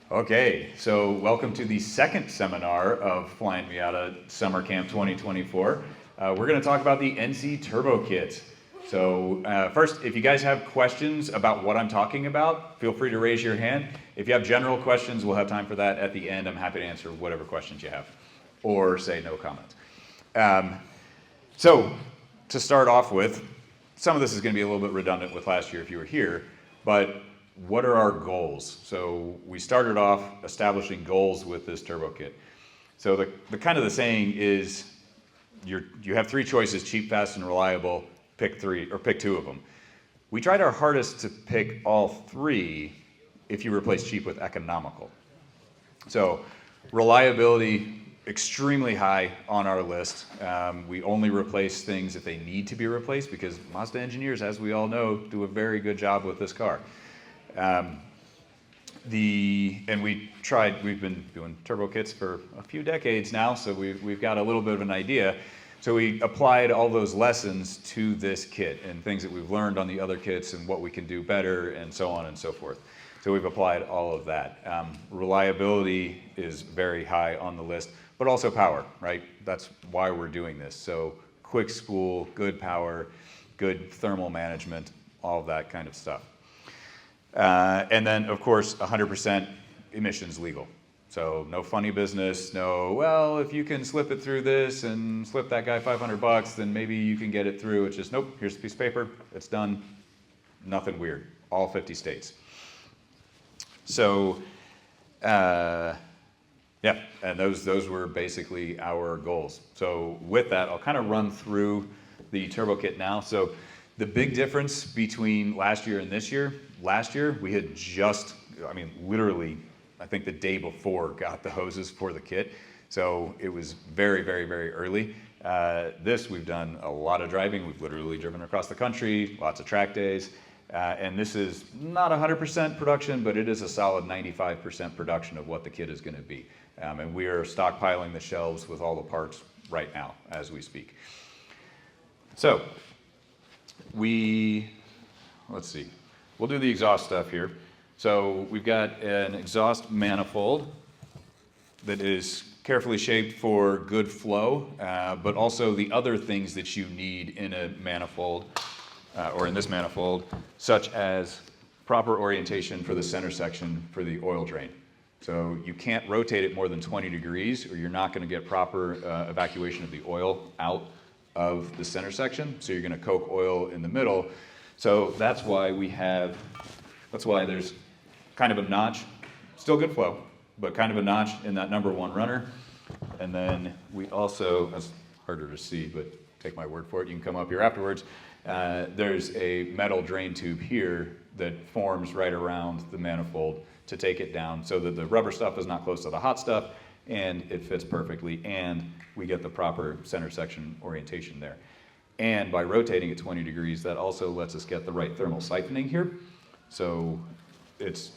Okay, so welcome to the second seminar of Flyin Miata Summer Camp 2024. We're going to talk about the NC Turbo Kit. So first, if you guys have questions about what I'm talking about, feel free to raise your hand. If you have general questions, we'll have time for that at the end. I'm happy to answer whatever questions you have, or say no comment. So to start off with, some of this is going to be a little bit redundant with last year if you were here, but what are our goals? So we started off establishing goals with this turbo kit. So the kind of the saying is you have three choices: cheap, fast, and reliable. Pick three or pick two of them. We tried our hardest to pick all three if you replace cheap with economical. So reliability, extremely high on our list. We only replace things if they need to be replaced because Mazda engineers, as we all know, do a very good job with this car. We've been doing turbo kits for a few decades now, so we've got a little bit of an idea. So we applied all those lessons to this kit and things that we've learned on the other kits and what we can do better and so on and so forth. So we've applied all of that. Reliability is very high on the list, but also power, right? That's why we're doing this. So quick spool, good power, good thermal management, all of that kind of stuff. And then, of course, 100% emissions legal. So no funny business, no, well, if you can slip it through this and slip that guy $500, then maybe you can get it through. It's just, nope, here's a piece of paper, it's done, nothing weird, all 50 states. So, yeah, and those were basically our goals. So with that, I'll kind of run through the turbo kit now. So the big difference between last year and this year, last year we had literally, I think the day before got the hoses for the kit. So it was very, very, very early. This, we've done a lot of driving. We've literally driven across the country, lots of track days. And this is not 100% production, but it is a solid 95% production of what the kit is going to be. And we are stockpiling the shelves with all the parts right now as we speak. So let's see, we'll do the exhaust stuff here. So we've got an exhaust manifold that is carefully shaped for good flow, but also the other things that you need in a manifold, or in this manifold, such as proper orientation for the center section for the oil drain. So you can't rotate it more than 20 degrees or you're not going to get proper evacuation of the oil out of the center section. So you're going to coke oil in the middle. So that's why there's kind of a notch, still good flow, but kind of a notch in that number one runner. And then we also, that's harder to see, but take my word for it, you can come up here afterwards. There's a metal drain tube here that forms right around the manifold to take it down so that the rubber stuff is not close to the hot stuff and it fits perfectly and we get the proper center section orientation there. And by rotating at 20 degrees, that also lets us get the right thermal siphoning here. So it's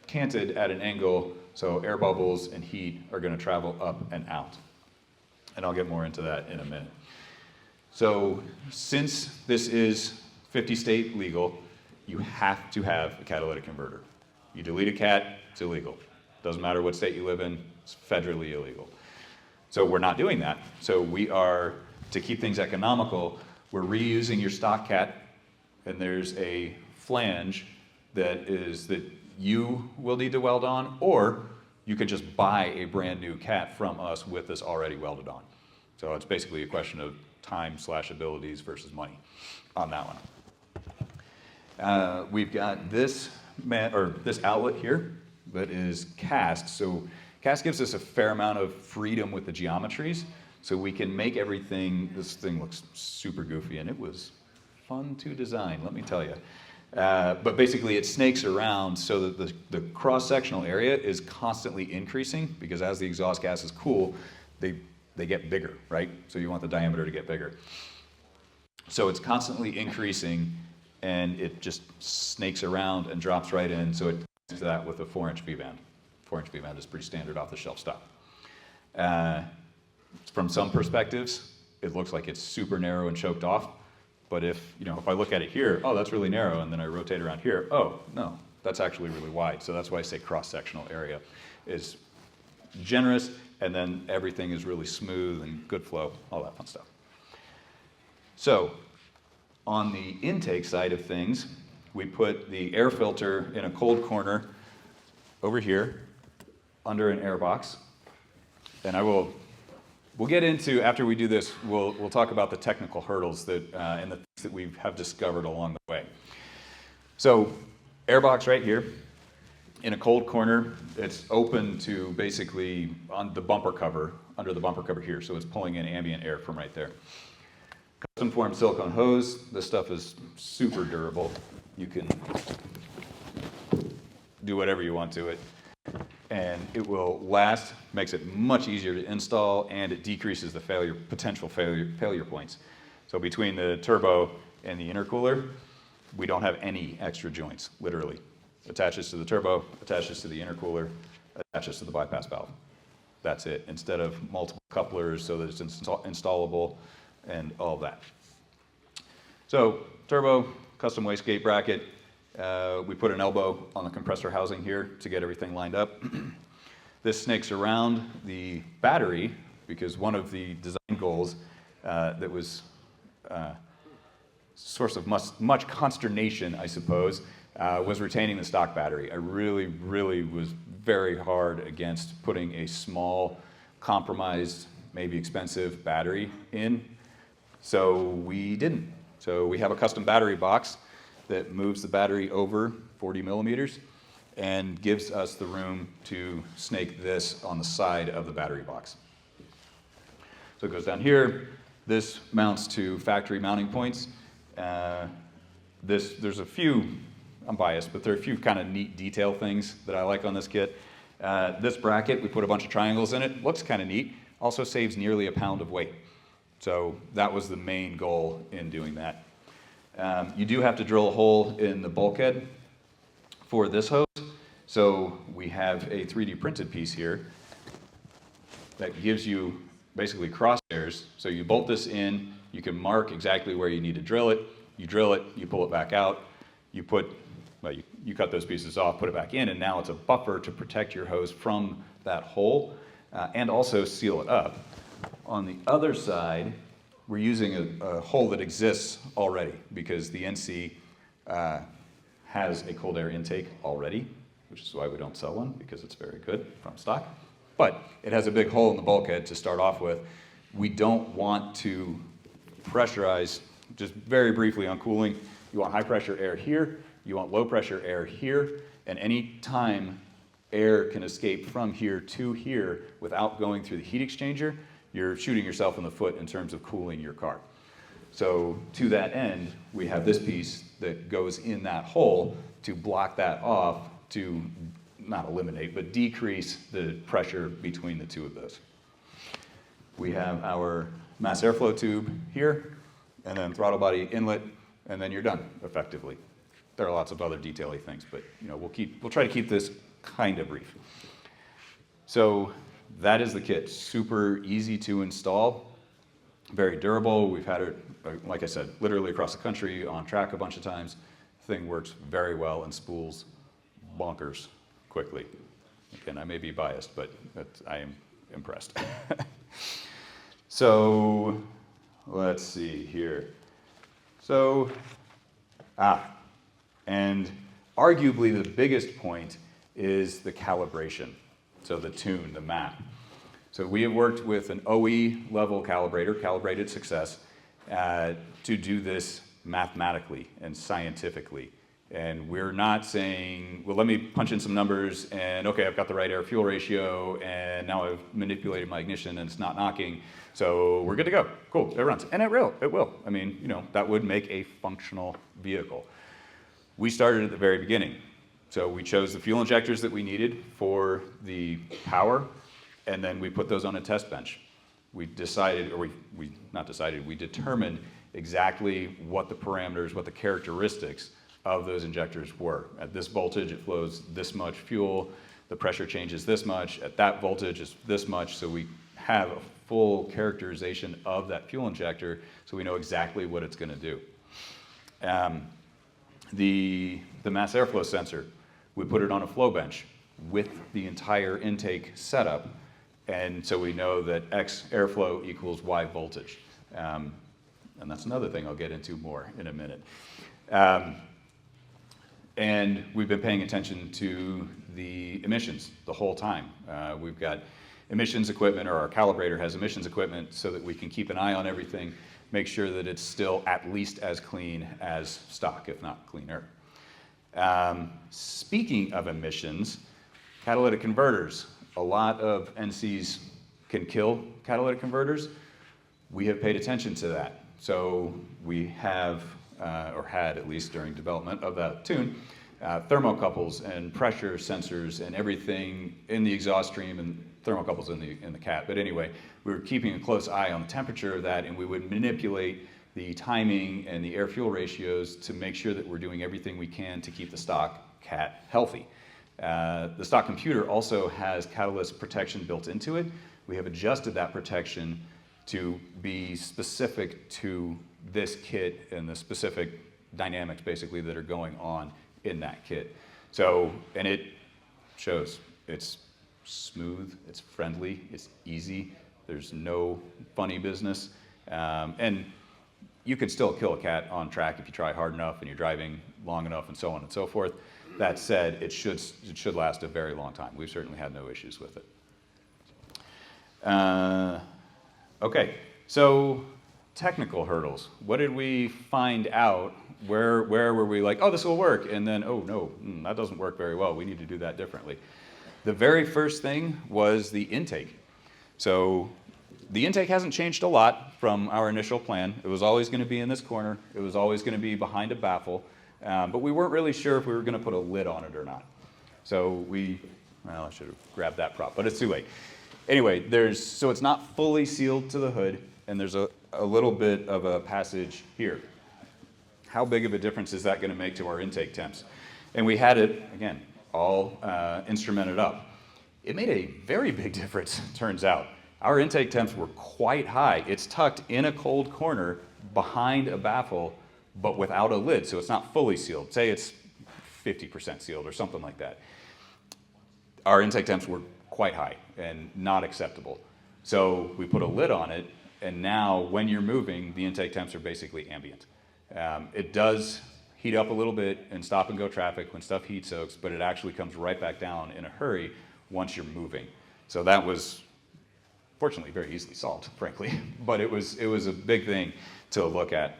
canted at an angle, so air bubbles and heat are going to travel up and out. And I'll get more into that in a minute. So since this is 50 state legal, you have to have a catalytic converter. You delete a cat, it's illegal. Doesn't matter what state you live in, it's federally illegal. So we're not doing that. So we are, to keep things economical, we're reusing your stock cat, and there's a flange that you will need to weld on, or you could just buy a brand new cat from us with this already welded on. So it's basically a question of time/abilities versus money on that one. We've got this outlet here that is cast. So cast gives us a fair amount of freedom with the geometries, so we can make everything. This thing looks super goofy, and it was fun to design, let me tell you. But basically it snakes around so that the cross-sectional area is constantly increasing, because as the exhaust gases cool, they get bigger, right? So you want the diameter to get bigger. So it's constantly increasing, and it just snakes around and drops right in, so it does that with a 4-inch V-band. 4-inch V-band is pretty standard off-the-shelf stuff. From some perspectives, it looks like it's super narrow and choked off. But if I look at it here, oh, that's really narrow, and then I rotate around here, oh, no, That's actually really wide. So that's why I say cross-sectional area is generous, and then everything is really smooth and good flow, all that fun stuff. So on the intake side of things, we put the air filter in a cold corner over here under an air box. And we'll get into, after we do this, we'll talk about the technical hurdles that, and the things that we have discovered along the way. So air box right here in a cold corner. It's open to basically on the bumper cover, under the bumper cover here. So it's pulling in ambient air from right there. Custom formed silicone hose. This stuff is super durable. You can do whatever you want to it. And it will last, makes it much easier to install, and it decreases the potential failure points. So between the turbo and the intercooler, we don't have any extra joints, literally. Attaches to the turbo, attaches to the intercooler, attaches to the bypass valve. That's it, instead of multiple couplers so that it's installable and all that. So turbo, custom wastegate bracket. We put an elbow on the compressor housing here to get everything lined up. This snakes around the battery because one of the design goals that was source of much consternation, I suppose, was retaining the stock battery. I really was very hard against putting a small, compromised, maybe expensive battery in, so we didn't. So we have a custom battery box that moves the battery over 40 millimeters and gives us the room to snake this on the side of the battery box. So it goes down here. This mounts to factory mounting points. There's a few, I'm biased, but there are a few kind of neat detail things that I like on this kit. This bracket, we put a bunch of triangles in it. Looks kind of neat. Also saves nearly a pound of weight. So that was the main goal in doing that. You do have to drill a hole in the bulkhead for this hose. So we have a 3D printed piece here that gives you basically crosshairs. So you bolt this in, you can mark exactly where you need to drill it, you pull it back out, you cut those pieces off, put it back in, and now it's a buffer to protect your hose from that hole and also seal it up. On the other side, we're using a hole that exists already because the NC has a cold air intake already, which is why we don't sell one, because it's very good from stock. But it has a big hole in the bulkhead to start off with. We don't want to pressurize, just very briefly on cooling, you want high pressure air here, you want low pressure air here, and any time air can escape from here to here without going through the heat exchanger, you're shooting yourself in the foot in terms of cooling your car. So to that end, we have this piece that goes in that hole to block that off, to not eliminate, but decrease the pressure between the two of those. We have our mass airflow tube here, and then throttle body inlet, and then you're done, effectively. There are lots of other detail-y things, but we'll try to keep this kind of brief. So that is the kit. Super easy to install, very durable. We've had it, like I said, literally across the country, on track a bunch of times. Thing works very well and spools bonkers quickly. Again, I may be biased, but I am impressed. So let's see here. So, and arguably the biggest point is the calibration. So the tune, the map. So we have worked with an OE level calibrator, calibrated success, to do this mathematically and scientifically. And we're not saying, well, let me punch in some numbers and okay, I've got the right air-fuel ratio and now I've manipulated my ignition and it's not knocking, so we're good to go. Cool, it runs. And it will. I mean, that would make a functional vehicle. We started at the very beginning. So we chose the fuel injectors that we needed for the power, and then we put those on a test bench. We decided, or we determined exactly what the parameters, what the characteristics of those injectors were. At this voltage, it flows this much fuel, the pressure changes this much, at that voltage, it's this much, so we have a full characterization of that fuel injector, so we know exactly what it's gonna do. The mass airflow sensor, We put it on a flow bench with the entire intake setup, and so we know that X airflow equals Y voltage. And that's another thing I'll get into more in a minute. And we've been paying attention to the emissions the whole time. We've got emissions equipment, or our calibrator has emissions equipment, so that we can keep an eye on everything, make sure that it's still at least as clean as stock, if not cleaner. Speaking of emissions, catalytic converters. A lot of NCs can kill catalytic converters. We have paid attention to that. So we have, or had at least during development of that tune, thermocouples and pressure sensors and everything in the exhaust stream, and thermocouples in the cat. But anyway, we were keeping a close eye on the temperature of that, and we would manipulate the timing and the air-fuel ratios to make sure that we're doing everything we can to keep the stock cat healthy. The stock computer also has catalyst protection built into it. We have adjusted that protection to be specific to this kit and the specific dynamics basically that are going on in that kit. So, and it shows. It's smooth, it's friendly, it's easy, there's no funny business. And you could still kill a cat on track if you try hard enough and you're driving long enough and so on and so forth. That said, it should last a very long time. We've certainly had no issues with it. Okay, so technical hurdles. What did we find out? Where were we like, oh, this will work, and then, oh no, that doesn't work very well. We need to do that differently. The very first thing was the intake. So the intake hasn't changed a lot from our initial plan. It was always going to be in this corner. It was always going to be behind a baffle. But we weren't really sure if we were going to put a lid on it or not. So well, I should have grabbed that prop, but it's too late. Anyway, so it's not fully sealed to the hood, and there's a little bit of a passage here. How big of a difference is that going to make to our intake temps? And we had it, again, all instrumented up. It made a very big difference, turns out. Our intake temps were quite high. It's tucked in a cold corner behind a baffle, but without a lid, so it's not fully sealed. Say it's 50% sealed or something like that. Our intake temps were quite high and not acceptable. So we put a lid on it, and now when you're moving, the intake temps are basically ambient. It does heat up a little bit in stop and go traffic when stuff heat soaks, but it actually comes right back down in a hurry once you're moving. So that was fortunately very easily solved, frankly, but it was a big thing to look at.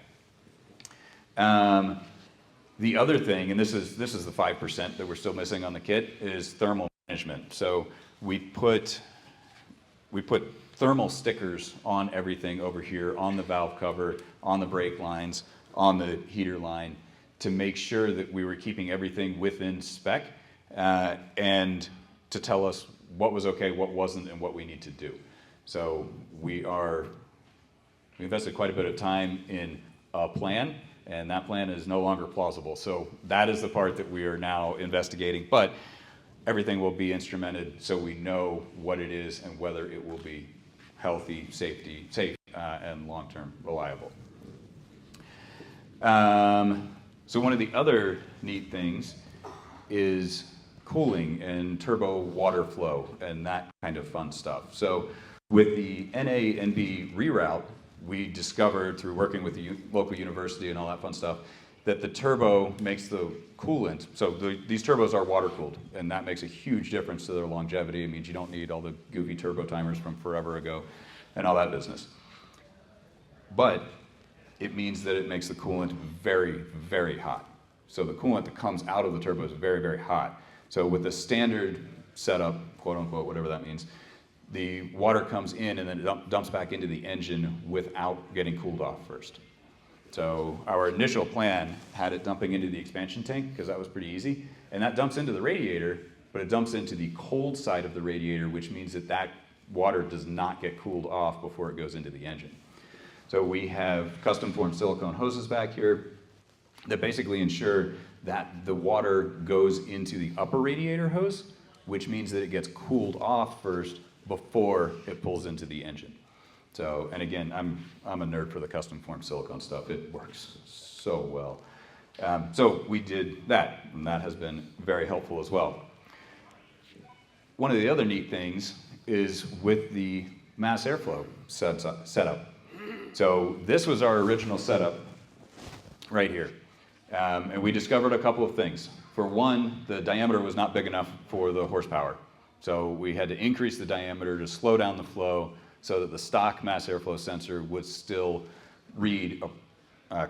The other thing, and this is the 5% that we're still missing on the kit, is thermal management. So we put thermal stickers on everything over here, on the valve cover, on the brake lines, on the heater line, to make sure that we were keeping everything within spec, and to tell us what was okay, what wasn't, and what we need to do. So we invested quite a bit of time in a plan, and that plan is no longer plausible. So that is the part that we are now investigating, but everything will be instrumented so we know what it is and whether it will be healthy, safe, and long-term reliable. So one of the other neat things is cooling and turbo water flow and that kind of fun stuff. So with the NA&B reroute, we discovered through working with the local university and all that fun stuff that the turbo makes the coolant, so these turbos are water cooled, and that makes a huge difference to their longevity. It means you don't need all the goofy turbo timers from forever ago and all that business. But it means that it makes the coolant very, very hot. So the coolant that comes out of the turbo is very, very hot. So with the standard setup, quote unquote, whatever that means, the water comes in and then it dumps back into the engine without getting cooled off first. So our initial plan had it dumping into the expansion tank because that was pretty easy. And that dumps into the radiator, but it dumps into the cold side of the radiator, which means that that water does not get cooled off before it goes into the engine. So we have custom formed silicone hoses back here that basically ensure that the water goes into the upper radiator hose, which means that it gets cooled off first before it pulls into the engine. So, and again, I'm a nerd for the custom formed silicone stuff. It works so well. So we did that, and that has been very helpful as well. One of the other neat things is with the mass airflow setup. So this was our original setup right here. And we discovered a couple of things. For one, the diameter was not big enough for the horsepower. So we had to increase the diameter to slow down the flow so that the stock mass airflow sensor would still read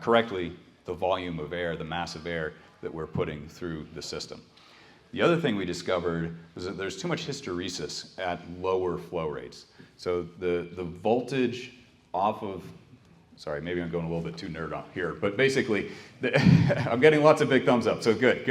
correctly the volume of air, the mass of air that we're putting through the system. The other thing we discovered was that there's too much hysteresis at lower flow rates. So the voltage off of, sorry, maybe I'm going a little bit too nerd on here, but basically, I'm getting lots of big thumbs up, so good.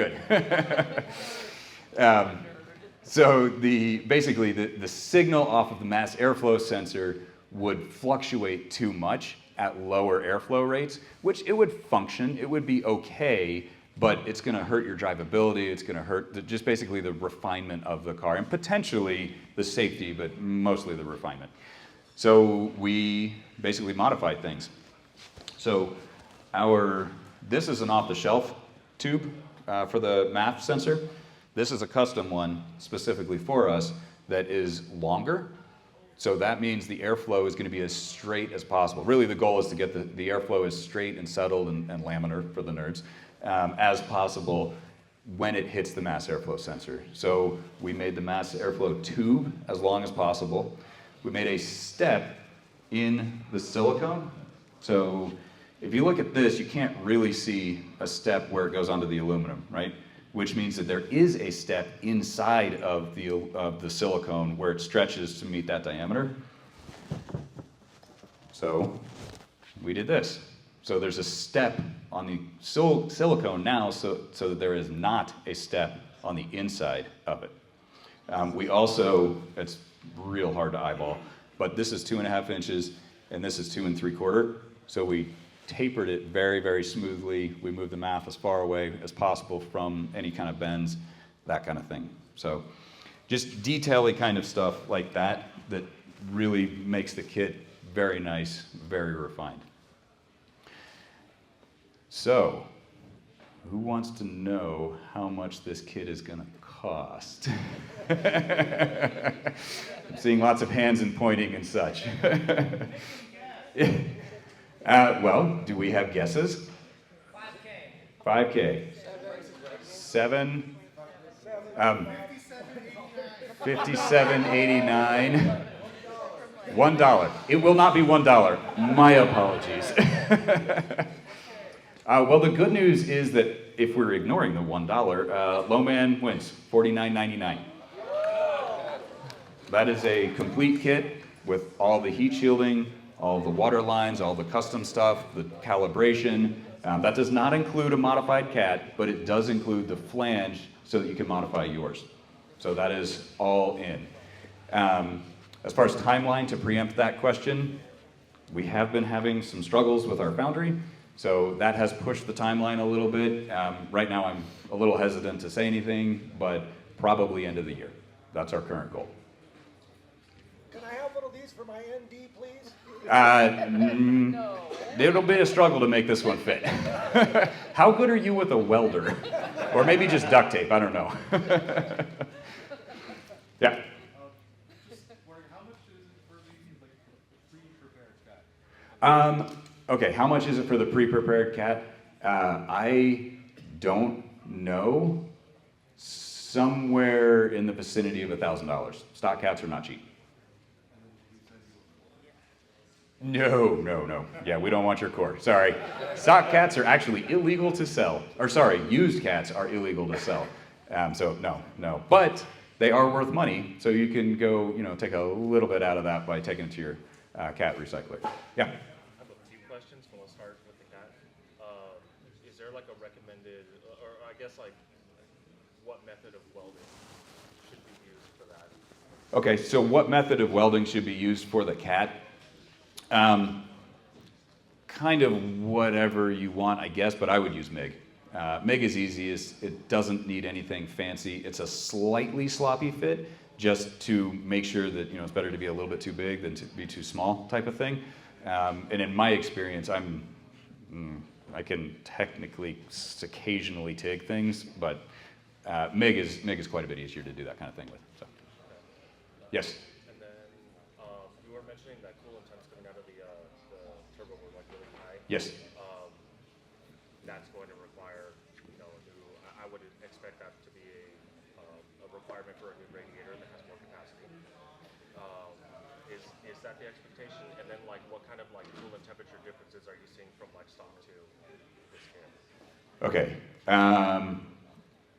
So basically the signal off of the mass airflow sensor would fluctuate too much at lower airflow rates, which it would function, it would be okay, but it's going to hurt your drivability, it's going to hurt just basically the refinement of the car, and potentially the safety, but mostly the refinement. So we basically modified things. So this is an off-the-shelf tube for the MAF sensor. This is a custom one specifically for us that is longer. So that means the airflow is going to be as straight as possible. Really, the goal is to get the airflow as straight and settled and laminar for the nerds as possible when it hits the mass airflow sensor. So we made the mass airflow tube as long as possible. We made a step in the silicone. So if you look at this, you can't really see a step where it goes onto the aluminum, right? Which means that there is a step inside of the silicone where it stretches to meet that diameter. So we did this. So there's a step on the silicone now so that there is not a step on the inside of it. We also, it's real hard to eyeball, but this is 2.5 inches and this is 2 3/4. So we tapered it very, very smoothly. We moved the MAF as far away as possible from any kind of bends, that kind of thing. So just detail-y kind of stuff like that that really makes the kit very nice, very refined. So who wants to know how much this kit is going to cost? I'm seeing lots of hands and pointing and such. Well, do we have guesses? 5K. 7. 57.89. $1. It will not be $1. My apologies. Well, the good news is that if we're ignoring the $1, low man wins, $49.99. That is a complete kit with all the heat shielding, all the water lines, all the custom stuff, the calibration. That does not include a modified cat, but it does include the flange so that you can modify yours. So that is all in. As far as timeline, to preempt that question, we have been having some struggles with our foundry, so that has pushed the timeline a little bit. Right now I'm a little hesitant to say anything, but probably end of the year. That's our current goal. Can I have one of these for my ND, please? It'll be a struggle to make this one fit. How good are you with a welder? Or maybe just duct tape, I don't know. Yeah. Just wondering, how much is it for the pre-prepared cat? Okay, how much is it for the pre-prepared cat? I don't know. Somewhere in the vicinity of $1,000. Stock cats are not cheap. No. Yeah, we don't want your core. Sorry. Stock cats are actually illegal to sell. Or sorry, used cats are illegal to sell. So no. But they are worth money, so you can go, take a little bit out of that by taking it to your cat recycler. Yeah. I have a few questions, but we'll start with the cat. Is there like a recommended, or I guess like, what method of welding should be used for that? Okay, so what method of welding should be used for the cat? Kind of whatever you want, I guess, but I would use MIG. MIG is easiest. It doesn't need anything fancy. It's a slightly sloppy fit, just to make sure that it's better to be a little bit too big than to be too small type of thing. And in my experience, I'm I can technically occasionally TIG things, but MIG is quite a bit easier to do that kind of thing with. So, yes. And then you were mentioning that coolant temps coming out of the turbo were like really high. Yes. That's going to require, you know, a new. I would expect that to be a requirement for a new radiator that has more capacity. Is that the expectation? And then like, what kind of like coolant temperature differences are you seeing from like stock to this kit? Okay.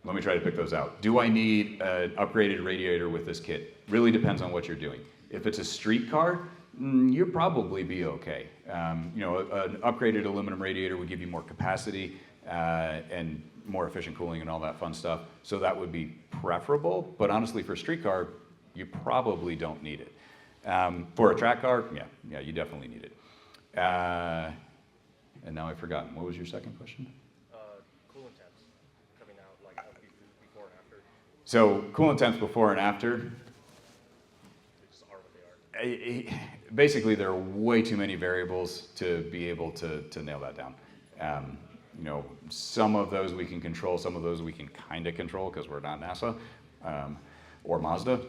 Let me try to pick those out. Do I need an upgraded radiator with this kit? Really depends on what you're doing. If it's a street car, you'll probably be okay. You know, an upgraded aluminum radiator would give you more capacity and more efficient cooling and all that fun stuff. So that would be preferable. But honestly, for a street car, you probably don't need it. For a track car, yeah, you definitely need it. And now I've forgotten. What was your second question? Coolant temps coming out like before and after. So coolant temps before and after. They just are what they are. Basically, there are way too many variables to be able to nail that down. You know, some of those we can control, some of those we can kind of control because we're not NASA or Mazda.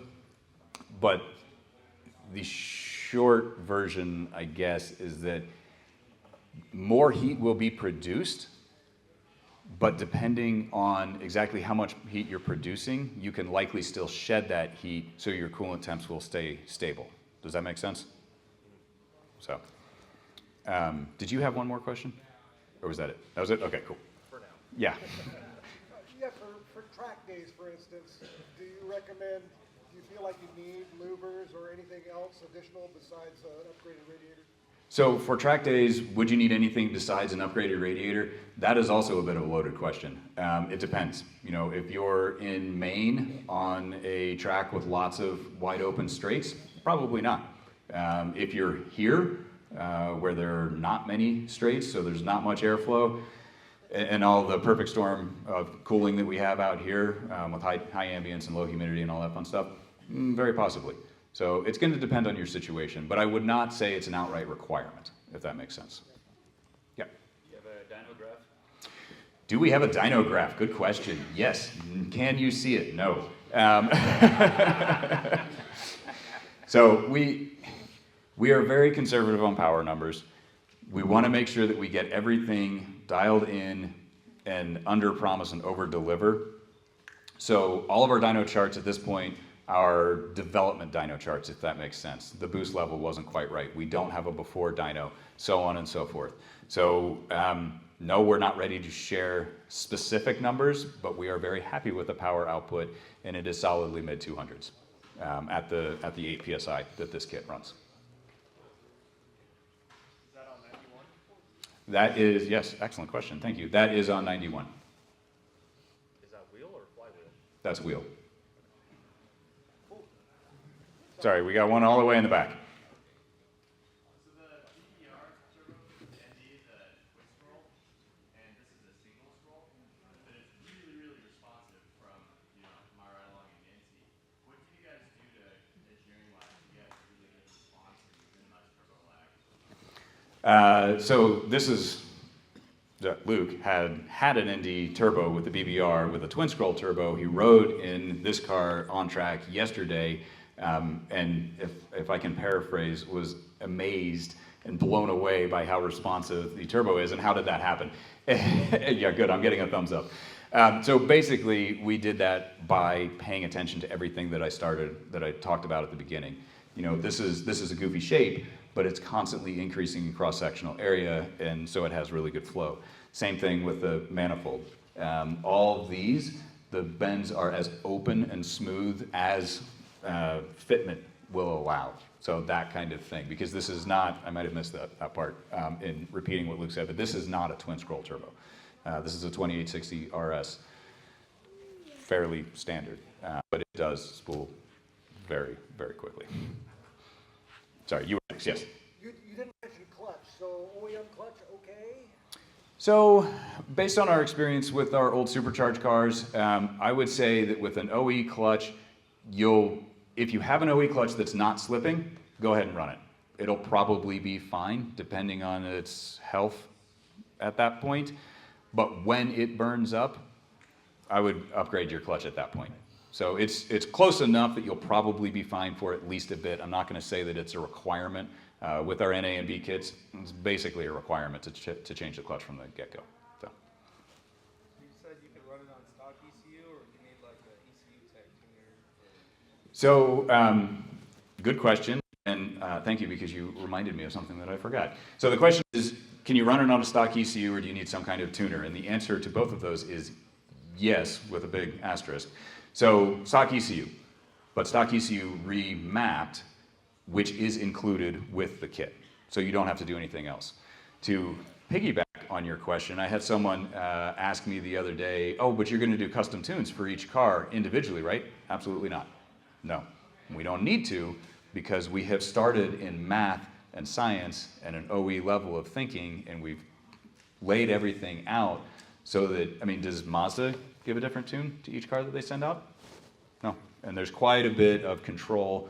But the short version, I guess, is that more heat will be produced, but depending on exactly how much heat you're producing, you can likely still shed that heat so your coolant temps will stay stable. Does that make sense? So, did you have one more question? Or was that it? That was it? Okay, cool. For now. Yeah. Yeah, for track days, for instance, do you recommend, do you feel like you need louvers or anything else additional besides an upgraded radiator? So for track days, would you need anything besides an upgraded radiator? That is also a bit of a loaded question. It depends. You know, if you're in Maine on a track with lots of wide open straights, probably not. If you're here, where there are not many straights, so there's not much airflow, and all the perfect storm of cooling that we have out here with high ambience and low humidity and all that fun stuff, very possibly. So it's going to depend on your situation, but I would not say it's an outright requirement, if that makes sense. Yeah. Do you have a dyno graph? Do we have a dyno graph? Good question. Yes. Can you see it? No. So we are very conservative on power numbers. We want to make sure that we get everything dialed in and under promise and over deliver. So all of our dyno charts at this point are development dyno charts, if that makes sense. The boost level wasn't quite right. We don't have a before dyno, so on and so forth. So no, we're not ready to share specific numbers, but we are very happy with the power output, and it is solidly mid 200s at the 8 PSI that this kit runs. Is that on 91? That is, yes, excellent question. Thank you. That is on 91. Is that wheel or flywheel? That's wheel. Sorry, we got one all the way in the back. So the DDR turbo ND is a quick scroll, and this is a single scroll, but it's really, really responsive from, you know, my ride along in Nancy. What do you guys do to engineering-wise to get really good response and minimize turbo lag? So this is, Luke had an ND turbo with the BBR with a twin scroll turbo. He rode in this car on track yesterday. And if I can paraphrase, was amazed and blown away by how responsive the turbo is. And how did that happen? Yeah, good, I'm getting a thumbs up. So basically, we did that by paying attention to everything that I talked about at the beginning. You know, this is a goofy shape, but it's constantly increasing in cross-sectional area, and so it has really good flow. Same thing with the manifold. All of these, the bends are as open and smooth as fitment will allow. So that kind of thing, because this is not, I might have missed that part in repeating what Luke said, but this is not a twin scroll turbo. This is a 2860 RS, fairly standard, but it does spool very, very quickly. Sorry, you were next, yes. You didn't mention clutch, so OEM clutch, okay? So, based on our experience with our old supercharged cars, I would say that with an OE clutch, if you have an OE clutch that's not slipping, go ahead and run it. It'll probably be fine, depending on its health. at that point. But when it burns up, I would upgrade your clutch at that point. So it's close enough that you'll probably be fine for at least a bit. I'm not going to say that it's a requirement. With our NA and B kits, it's basically a requirement to change the clutch from the get-go. So. You said you could run it on stock ECU, or you need like an ECU tech tuner? So, good question, and thank you, because you reminded me of something that I forgot. So the question is, can you run it on a stock ECU, or do you need some kind of tuner? And the answer to both of those is yes, with a big asterisk. So stock ECU, but stock ECU remapped, which is included with the kit. So you don't have to do anything else. To piggyback on your question, I had someone ask me the other day, oh, but you're going to do custom tunes for each car individually, right? Absolutely not. No, we don't need to, because we have started in math and science and an OE level of thinking, and we've laid everything out so that, I mean, does Mazda give a different tune to each car that they send out? No. And there's quite a bit of control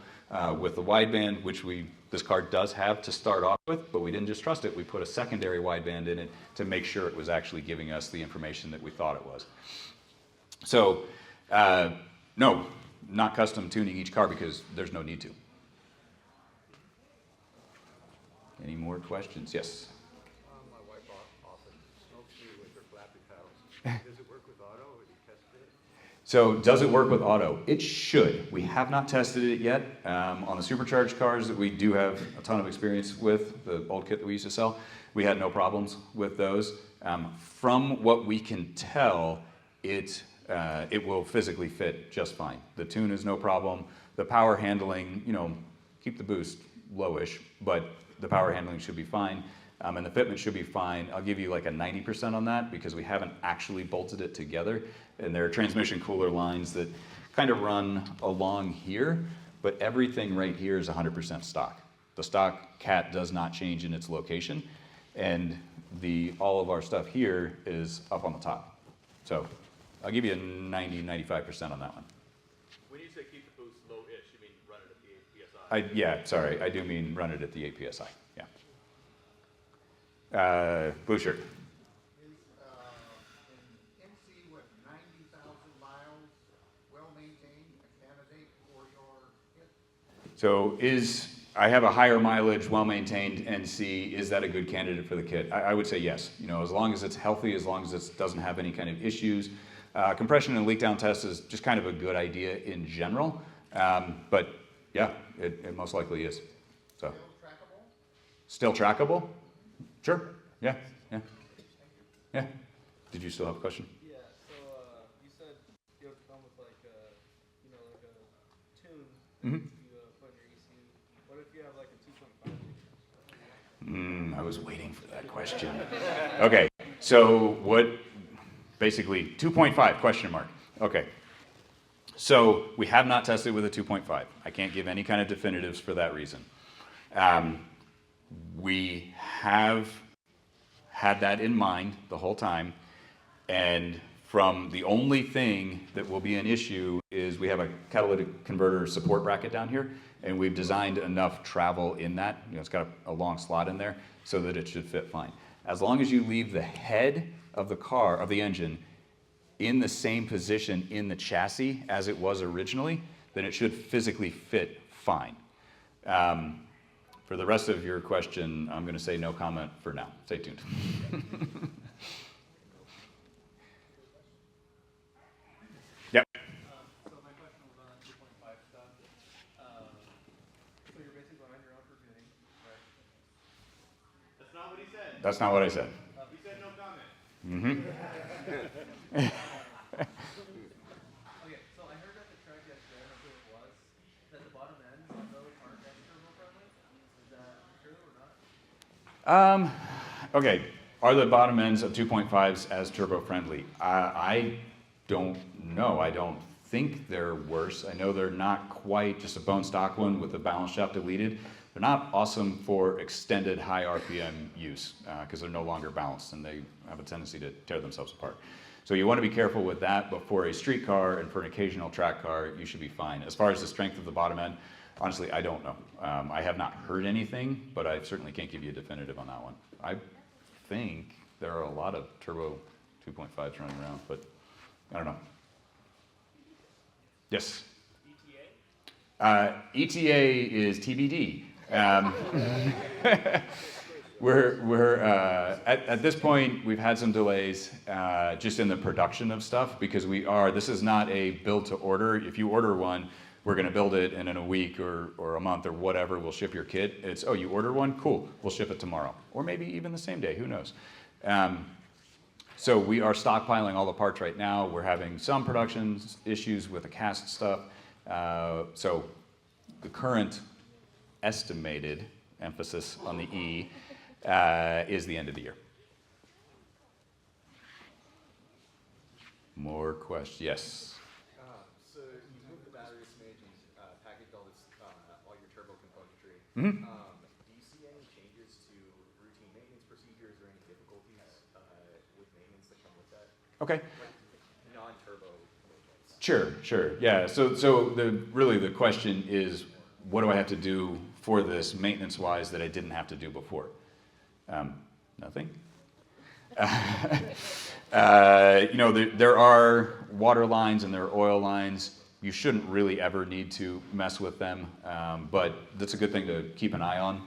with the wideband, which this car does have to start off with, but we didn't just trust it. We put a secondary wideband in it to make sure it was actually giving us the information that we thought it was. So, no, not custom tuning each car, because there's no need to. Any more questions? Yes? My wife often smokes me with her flappy paddles. Does it work with auto, or do you test it? So does it work with auto? It should. We have not tested it yet. On the supercharged cars that we do have a ton of experience with, the old kit that we used to sell, we had no problems with those. From what we can tell, it will physically fit just fine. The tune is no problem. The power handling, keep the boost lowish, but the power handling should be fine. And the fitment should be fine. I'll give you like a 90% on that, because we haven't actually bolted it together. And there are transmission cooler lines that kind of run along here, but everything right here is 100% stock. The stock cat does not change in its location, and all of our stuff here is up on the top. So I'll give you a 90-95% on that one. When you say keep the boost low-ish, you mean run it at the 8 PSI? Yeah, sorry, I do mean run it at the 8 PSI. Yeah. Blue shirt. Is an NC with 90,000 miles, well-maintained, a candidate for your kit? So I have a higher mileage, well-maintained NC. Is that a good candidate for the kit? I would say yes. As long as it's healthy, as long as it doesn't have any kind of issues. Compression and leak down test is just kind of a good idea in general. But yeah, it most likely is. So. Still trackable? Sure. Yeah. Yeah. Did you still have a question? Yeah, so you said you have to come with like a tune that you put in your ECU. What if you have like a 2.5? I was waiting for that question. Okay, so basically 2.5, question mark. Okay, so we have not tested with a 2.5. I can't give any kind of definitives for that reason. We have had that in mind the whole time, and from the only thing that will be an issue is we have a catalytic converter support bracket down here, and we've designed enough travel in that, it's got a long slot in there, so that it should fit fine. As long as you leave the head of the car, of the engine, in the same position in the chassis as it was originally, then it should physically fit fine. For the rest of your question, I'm going to say no comment for now. Stay tuned. Yep. So my question was on 2.5 stuff. So you're basically going on your own for tuning, right? That's not what he said. That's not what I said. He said no comment. Okay, so I heard at the track yesterday, I don't know who it was, that the bottom ends on those aren't as turbo friendly. Is that true or not? Okay, are the bottom ends of 2.5s as turbo friendly? I don't know. I don't think they're worse. I know they're not quite just a bone stock one with the balance shaft deleted. They're not awesome for extended high RPM use because they're no longer balanced and they have a tendency to tear themselves apart. So you want to be careful with that, but for a street car and for an occasional track car, you should be fine. As far as the strength of the bottom end, honestly, I don't know. I have not heard anything, but I certainly can't give you a definitive on that one. I think there are a lot of turbo 2.5s running around, but I don't know. Yes? ETA is TBD. At this point, we've had some delays just in the production of stuff because this is not a build to order. If you order one, we're going to build it, and in a week or a month or whatever, we'll ship your kit. It's, oh, you order one? Cool, we'll ship it tomorrow. Or maybe even the same day, who knows? So we are stockpiling all the parts right now. We're having some production issues with the cast stuff. So the current estimated, emphasis on the E, is the end of the year. More questions? Yes. So you moved the battery smidge and packaged all this, all your turbo componentry. Mm-hmm. Do you see any changes to routine maintenance procedures or any difficulties with maintenance that come with that? Okay. Like non-turbo maintenance? Sure. Yeah. So really the question is, what do I have to do for this maintenance-wise that I didn't have to do before? Nothing. There are water lines and there are oil lines. You shouldn't really ever need to mess with them, but that's a good thing to keep an eye on.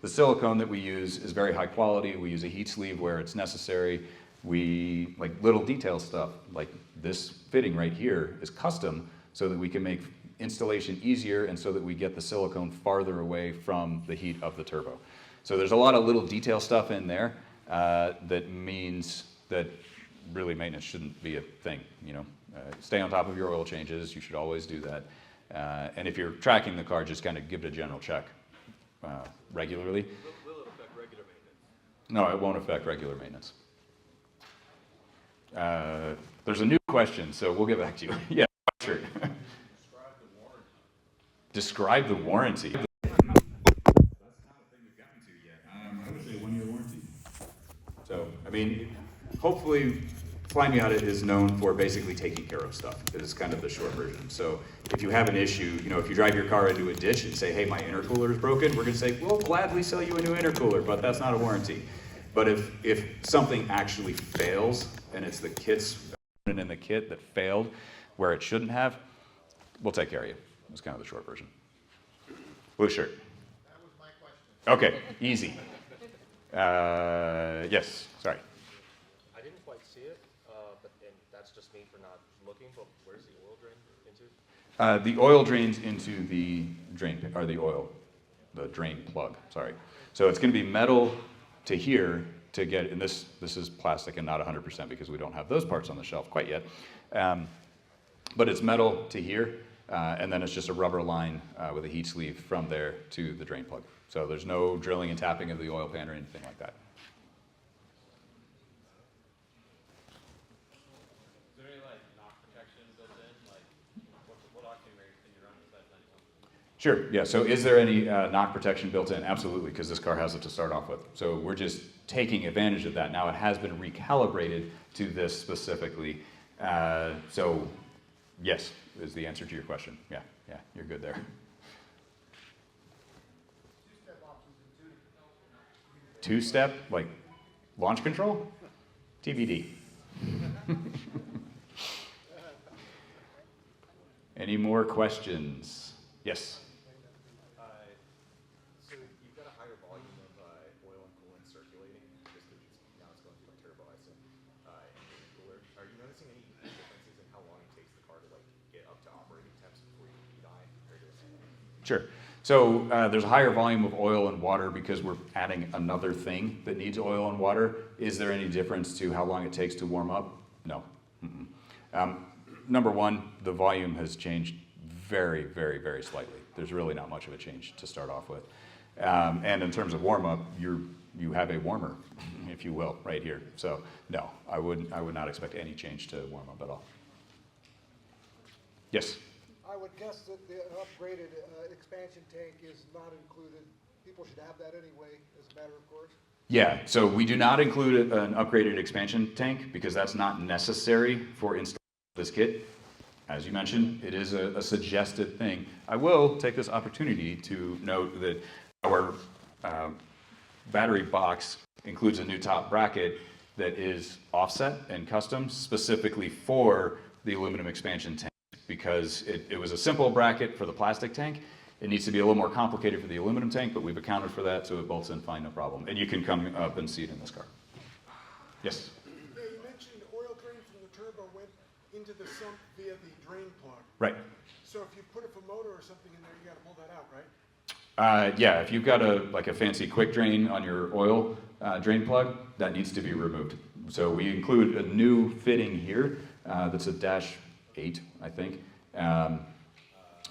The silicone that we use is very high quality. We use a heat sleeve where it's necessary. We like little detail stuff, like this fitting right here is custom so that we can make installation easier and so that we get the silicone farther away from the heat of the turbo. So there's a lot of little detail stuff in there that means that really maintenance shouldn't be a thing. Stay on top of your oil changes. You should always do that. And if you're tracking the car, just kind of give it a general check regularly. Will it affect regular maintenance? No, it won't affect regular maintenance. There's a new question, so we'll get back to you. Yeah, sure. Describe the warranty. That's not a thing we've gotten to yet. I would say 1-year warranty. So, hopefully, Flyin Miata is known for basically taking care of stuff. It's kind of the short version. So, if you have an issue, if you drive your car into a ditch and say, hey, my intercooler is broken, we're going to say, we'll gladly sell you a new intercooler, but that's not a warranty. But if something actually fails, and it's the kit's in the kit that failed where it shouldn't have, we'll take care of you. That's kind of the short version. Blue shirt. That was my question. Okay, easy. Yes, sorry. I didn't quite see it, and that's just me for not looking, but where's the oil drain into? The oil drains into the drain plug, sorry. So it's going to be metal to here to get, and this is plastic and not 100% because we don't have those parts on the shelf quite yet. But it's metal to here, and then it's just a rubber line with a heat sleeve from there to the drain plug. So there's no drilling and tapping of the oil pan or anything like that. Is there any knock protection built in? What octane range can you run with that 91? Sure, yeah, so is there any knock protection built in? Absolutely, because this car has it to start off with. So we're just taking advantage of that. Now it has been recalibrated to this specifically. So yes, is the answer to your question. Yeah, you're good there. Two-step options included. Two-step, like launch control? TBD. Any more questions? Yes? So you've got a higher volume of oil and coolant circulating, just because now it's going through a turbo, I assume, and cooler. Are you noticing any differences in how long it takes the car to get up to operating temps before you heat on compared to this? Sure. So there's a higher volume of oil and water because we're adding another thing that needs oil and water. Is there any difference to how long it takes to warm up? No. Number one, the volume has changed very, very, very slightly. There's really not much of a change to start off with. And in terms of warm up, you have a warmer, if you will, right here. So no, I would not expect any change to warm up at all. Yes? I would guess that the upgraded expansion tank is not included. People should have that anyway, as a matter of course. Yeah, so we do not include an upgraded expansion tank because that's not necessary for installing this kit. As you mentioned, it is a suggested thing. I will take this opportunity to note that our battery box includes a new top bracket that is offset and custom specifically for the aluminum expansion tank, because it was a simple bracket for the plastic tank. It needs to be a little more complicated for the aluminum tank, but we've accounted for that, so it bolts in fine, no problem. And you can come up and see it in this car. Yes? Yeah, you mentioned oil drain from the turbo went into the sump via the drain plug. Right. So if you put a motor or something in there, you gotta pull that out, right? Yeah, if you've got a fancy quick drain on your oil drain plug, that needs to be removed. So we include a new fitting here that's a -8, I think.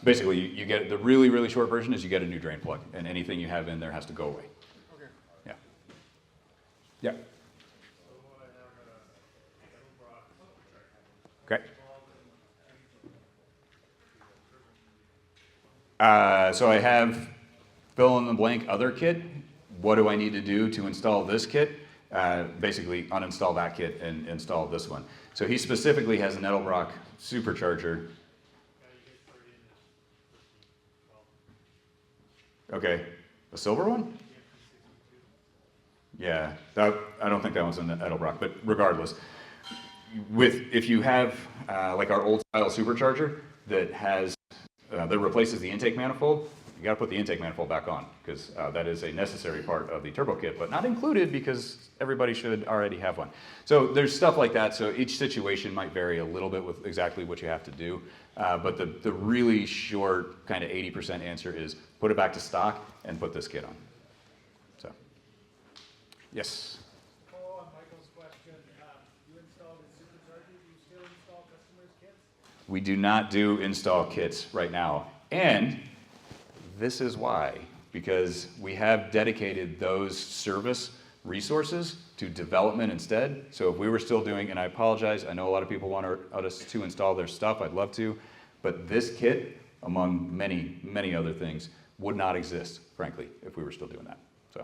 Basically, you get the really, really short version is you get a new drain plug, and anything you have in there has to go away. Okay. Yeah. Yeah. Okay. So I have fill in the blank other kit. What do I need to do to install this kit? Basically uninstall that kit and install this one. So he specifically has an Edelbrock supercharger. Okay, a silver one? Yeah, I don't think that one's in the Edelbrock, but regardless, if you have like our old style supercharger that has that replaces the intake manifold, you got to put the intake manifold back on, because that is a necessary part of the turbo kit, but not included because everybody should already have one. So there's stuff like that. So each situation might vary a little bit with exactly what you have to do. But the really short kind of 80% answer is put it back to stock and put this kit on. So, yes. Follow on Michael's question, you installed a supercharger, do you still install customers' kits? We do not do install kits right now. And this is why, because we have dedicated those service resources to development instead. So if we were still doing, and I apologize, I know a lot of people want us to install their stuff, I'd love to, but this kit, among many, many other things, would not exist, frankly, if we were still doing that. So,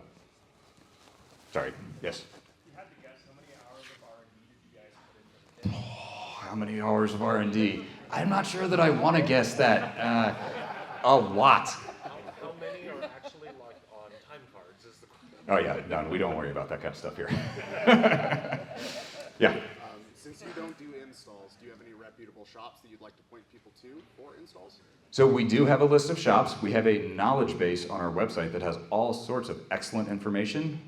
sorry, yes? You had to guess how many hours of R&D did you guys put into the kit? Oh, how many hours of R&D? I'm not sure that I want to guess that. A lot. How many are actually like on time cards is the question. Oh yeah, no, we don't worry about that kind of stuff here. Yeah. Since you don't do installs, do you have any reputable shops that you'd like to point people to for installs? So we do have a list of shops. We have a knowledge base on our website that has all sorts of excellent information.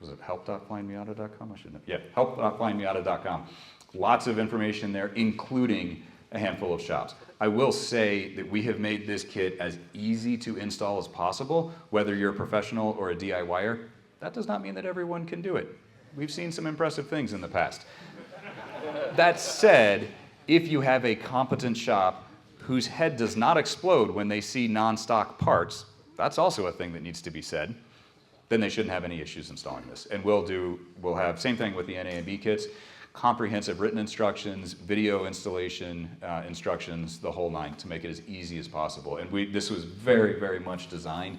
Was it help.flyinmiata.com? I shouldn't have. Yeah, help.flyinmiata.com. Lots of information there, including a handful of shops. I will say that we have made this kit as easy to install as possible, whether you're a professional or a DIYer. That does not mean that everyone can do it. We've seen some impressive things in the past. That said, if you have a competent shop whose head does not explode when they see non-stock parts, that's also a thing that needs to be said, then they shouldn't have any issues installing this. And we'll have, same thing with the NA and B kits, comprehensive written instructions, video installation instructions, the whole nine, to make it as easy as possible. And this was very, very much designed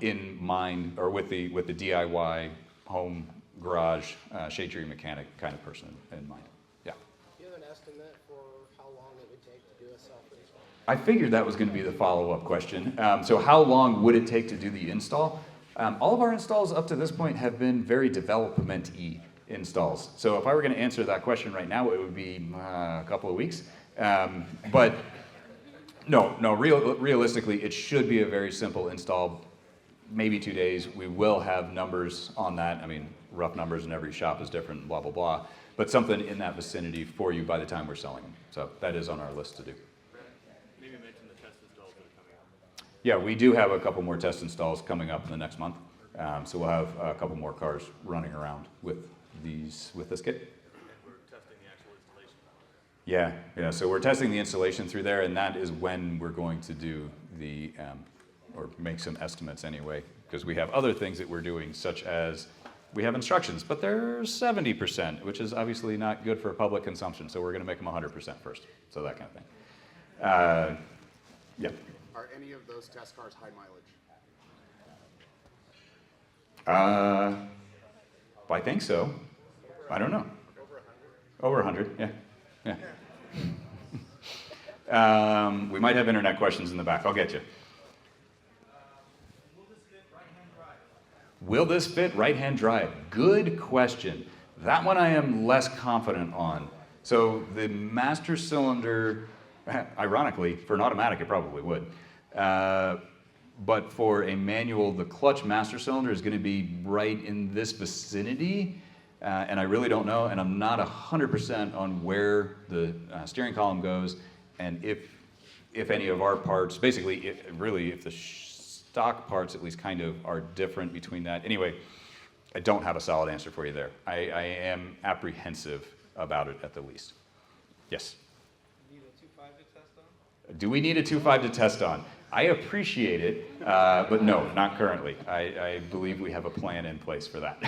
in mind, or with the DIY home garage shade tree mechanic kind of person in mind. Yeah. Do you have an estimate for how long it would take to do a self-install? I figured that was going to be the follow-up question. So how long would it take to do the install? All of our installs up to this point have been very development-y installs. So if I were going to answer that question right now, it would be a couple of weeks. But no, realistically, it should be a very simple install, maybe 2 days. We will have numbers on that. I mean, rough numbers in every shop is different, blah, blah, blah. But something in that vicinity for you by the time we're selling them. So that is on our list to do. Maybe mention the test installs that are coming up. Yeah, we do have a couple more test installs coming up in the next month. So we'll have a couple more cars running around with this kit. And we're testing the actual installation. Yeah. So we're testing the installation through there, and that is when we're going to do or make some estimates anyway, because we have other things that we're doing, such as we have instructions, but they're 70%, which is obviously not good for public consumption. So we're going to make them 100% first. So that kind of thing. Yeah. Are any of those test cars high mileage? I think so. I don't know. Over 100, yeah. We might have internet questions in the back. I'll get you. Will this fit right-hand drive? Good question. That one I am less confident on. So the master cylinder, ironically, for an automatic it probably would. But for a manual, the clutch master cylinder is going to be right in this vicinity. And I really don't know, and I'm not 100% on where the steering column goes, and if any of our parts, basically, if the stock parts at least kind of are different between that. Anyway, I don't have a solid answer for you there. I am apprehensive about it at the least. Yes? Need a 2.5 to test on? Do we need a 2.5 to test on? I appreciate it, but no, not currently. I believe we have a plan in place for that.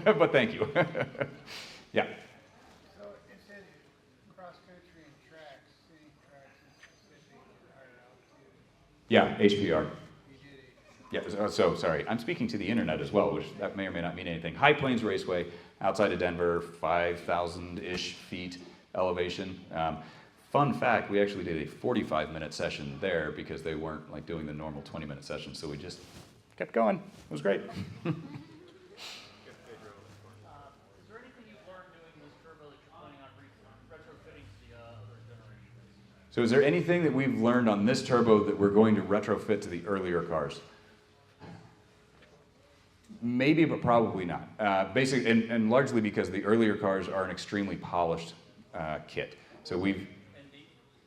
But thank you. Yeah. So it said cross-country and tracks, city tracks and Pacific higher altitude. Yeah, HPR. You did it. Yeah, so sorry, I'm speaking to the internet as well, which that may or may not mean anything. High Plains Raceway, outside of Denver, 5,000-ish feet elevation. Fun fact, we actually did a 45-minute session there because they weren't like doing the normal 20-minute session, so we just kept going. It was great. Is there anything you've learned doing this turbo that you're planning on retrofitting to the other generations? So is there anything that we've learned on this turbo that we're going to retrofit to the earlier cars? Maybe, but probably not. Basically, and largely because the earlier cars are an extremely polished kit. So we've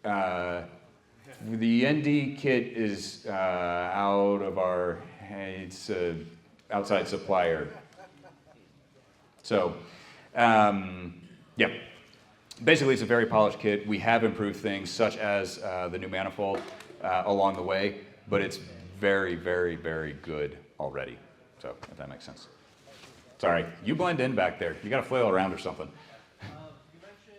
the ND kit is out of our, it's outside supplier. So, yeah. Basically, it's a very polished kit. We have improved things such as the new manifold along the way, but it's very, very, very good already. So, if that makes sense. Sorry, you blend in back there. You got to flail around or something. You mentioned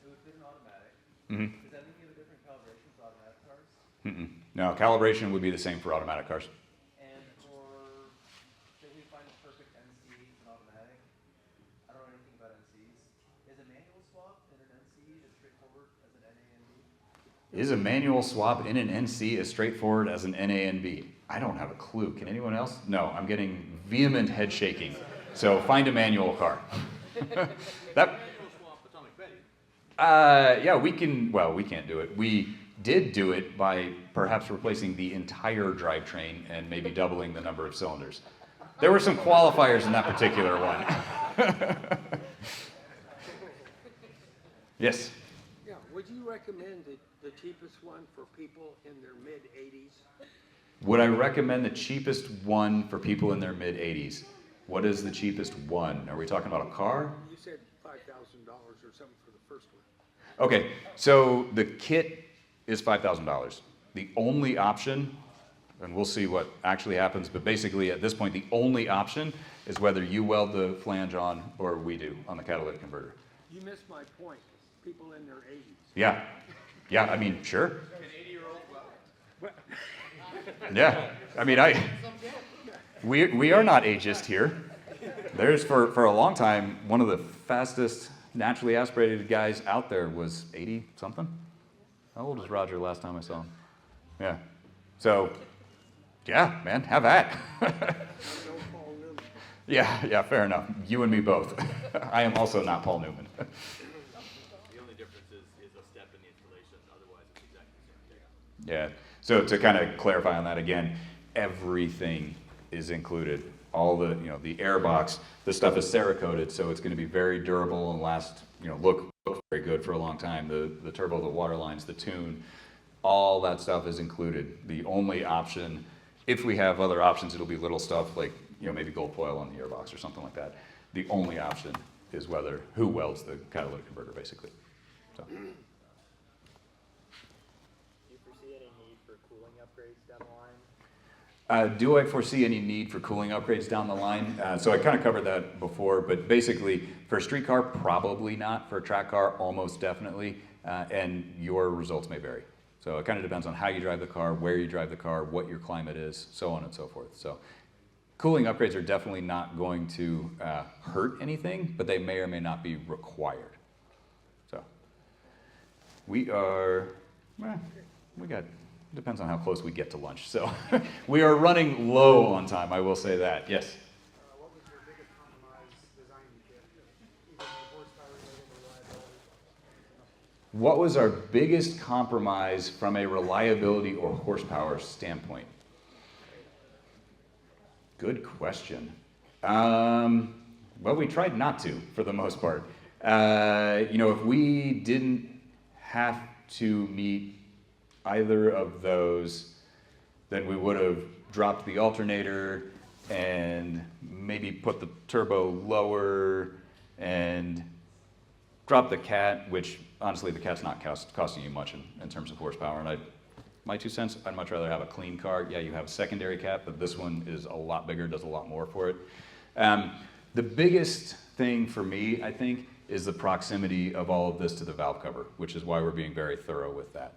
it would fit an automatic. Mm-hmm. Does that mean you have a different calibration for automatic cars? Mm-mm. No, calibration would be the same for automatic cars. And for, say we find a perfect NC in automatic, I don't know anything about NCs. Is a manual swap in an NC as straightforward as an NA and B? Is a manual swap in an NC as straightforward as an NA and B? I don't have a clue. Can anyone else? No, I'm getting vehement head shaking. So find a manual car. That. Yeah, we can. Well, we can't do it. We did do it by perhaps replacing the entire drivetrain and maybe doubling the number of cylinders. There were some qualifiers in that particular one. Yes. Yeah, would you recommend the cheapest one for people in their mid-80s? Would I recommend the cheapest one for people in their mid-80s? What is the cheapest one? Are we talking about a car? You said $5,000 or something for the first one. Okay, so the kit is $5,000. The only option, and we'll see what actually happens, but basically at this point, the only option is whether you weld the flange on or we do on the catalytic converter. You missed my point. People in their 80s. Yeah, yeah, I mean, sure. An 80-year-old well. Yeah, I mean, we are not ageist here. There's, for a long time, one of the fastest naturally aspirated guys out there was 80-something. How old was Roger last time I saw him? Yeah. So, yeah, man, have at. Yeah, fair enough. You and me both. I am also not Paul Newman. The only difference is a step in the installation. Otherwise, it's exactly the same thing. Yeah. So to kind of clarify on that again, everything is included. All the, the air box, this stuff is Cerakoted, so it's going to be very durable and last, look very good for a long time. The turbo, the water lines, the tune, all that stuff is included. The only option, if we have other options, it'll be little stuff like, maybe gold foil on the airbox or something like that. The only option is who welds the catalytic converter, basically. So. Do you foresee any need for cooling upgrades down the line? Do I foresee any need for cooling upgrades down the line? So I kind of covered that before, but basically for a street car, probably not. For a track car, almost definitely. And your results may vary. So it kind of depends on how you drive the car, where you drive the car, what your climate is, so on and so forth. So cooling upgrades are definitely not going to hurt anything, but they may or may not be required. So we are, depends on how close we get to lunch. So we are running low on time, I will say that. Yes? what was our biggest compromise from a reliability or horsepower standpoint? Good question. Well, we tried not to, for the most part. If we didn't have to meet either of those, then we would have dropped the alternator and maybe put the turbo lower and dropped the cat, which honestly the cat's not costing you much in terms of horsepower. And my 2 cents, I'd much rather have a clean car. Yeah, you have a secondary cat, but this one is a lot bigger, does a lot more for it. The biggest thing for me, I think, is the proximity of all of this to the valve cover, which is why we're being very thorough with that.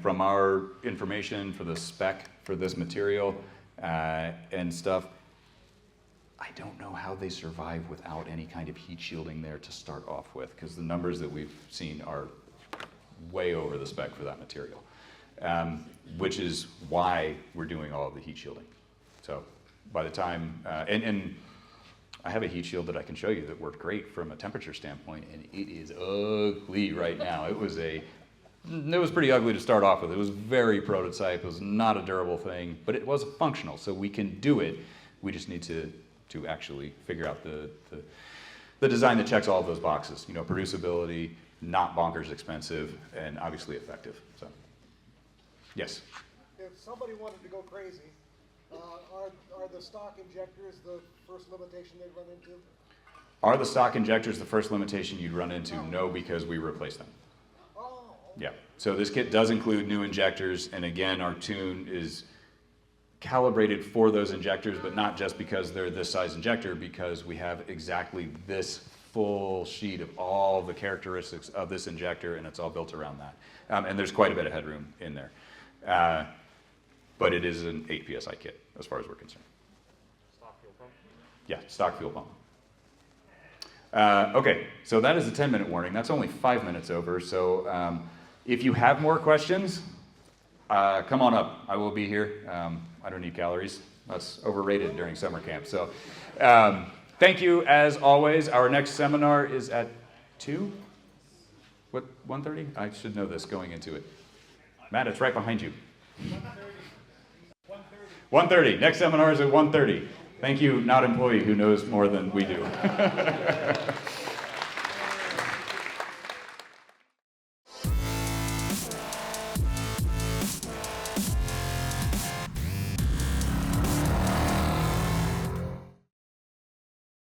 From our information for the spec for this material and stuff, I don't know how they survive without any kind of heat shielding there to start off with, because the numbers that we've seen are way over the spec for that material, which is why we're doing all of the heat shielding. So by the time, and I have a heat shield that I can show you that worked great from a temperature standpoint, and it is ugly right now. It was pretty ugly to start off with. It was very prototype. It was not a durable thing, but it was functional, so we can do it. We just need to actually figure out the design that checks all of those boxes. Producibility, not bonkers expensive, and obviously effective. So, yes. If somebody wanted to go crazy, are the stock injectors the first limitation they'd run into? Are the stock injectors the first limitation you'd run into? No, because we replace them. Oh. Yeah. So this kit does include new injectors, and again, our tune is calibrated for those injectors, but not just because they're this size injector, because we have exactly this full sheet of all the characteristics of this injector, and it's all built around that. And there's quite a bit of headroom in there. But it is an 8 PSI kit, as far as we're concerned. Stock fuel pump? Yeah, stock fuel pump. Okay, so that is a 10-minute warning. That's only 5 minutes over. So if you have more questions, come on up. I will be here. I don't need calories. That's overrated during summer camp. So thank you, as always. Our next seminar is at 2? What, 1:30? I should know this going into it. Matt, it's right behind you. 1:30. Next seminar is at 1:30. Thank you, not employee, who knows more than we do.